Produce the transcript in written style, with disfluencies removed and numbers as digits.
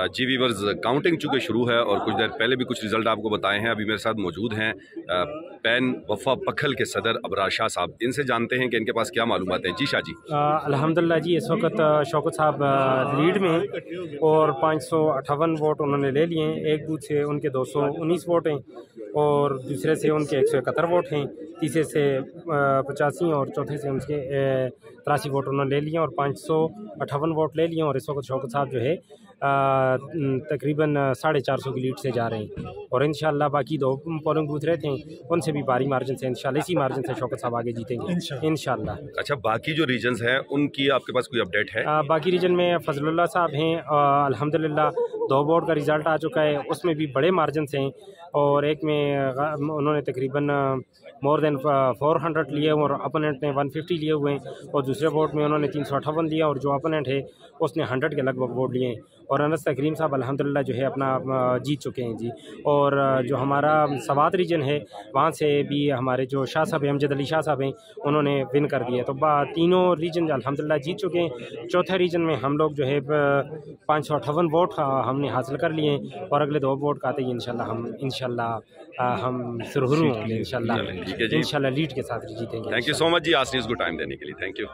जी viewers, counting चूँकि शुरू है और कुछ देर पहले भी कुछ रिजल्ट आपको बताए हैं। अभी मेरे साथ मौजूद हैं पैन वफा पखल के सदर अबरार शाह साहब। इनसे जानते हैं कि इनके पास क्या मालूमात हैं। जी शाह जी। अल्हम्दुलिल्लाह जी, इस वक्त शौकत साहब लीड में और 558 वोट उन्होंने ले लिए हैं। एक बूथ से उनके 219 वोट हैं और दूसरे से उनके 171 वोट हैं, तीसरे से 85 और चौथे से उनके 83 वोट उन्होंने ले लिए और 558 वोट ले लिए। और इस वक्त शौकत साहब जो है तकरीबन 450 की लीड से जा रहे हैं और इंशाल्लाह बाकी 2 पोलिंग बूथ रहते हैं उनसे भी भारी मार्जिन से, इंशाल्लाह इसी मार्जिन से शौकत साहब आगे जीतेंगे इंशाल्लाह। अच्छा, बाकी जो रीजन्स हैं उनकी आपके पास कोई अपडेट है? बाकी रीजन में फजलुल्लाह साहब हैं, अल्हम्दुलिल्लाह 2 बोर्ड का रिज़ल्ट आ चुका है, उसमें भी बड़े मार्जिन से हैं और एक में उन्होंने तकरीबन मोर देन 400 लिए और अपोनेंट ने 150 लिए हुए हैं और दूसरे बोर्ड में उन्होंने 358 लिया और जो अपोनेंट है उसने 100 के लगभग वोट लिए हैं और अनस तकरीम साहब अल्हम्दुलिल्लाह जो है अपना जीत चुके हैं जी। और जो हमारा सवात रीजन है वहाँ से भी हमारे जो शाह साहब अमजद अली शाह साहब हैं उन्होंने विन कर दिया, तो तीनों रीजन अल्हम्दुलिल्लाह जीत चुके हैं। चौथे रीजन में हम लोग जो है 558 वोट हमने हासिल कर लिए हैं और अगले 2 वोट का आते ही इंशाल्लाह हम सुरखरू होंगे इंशाल्लाह लीड के साथ जीतेंगे। थैंक यू सो मच जी, आज न्यूज़ को टाइम देने के लिए। Thank you.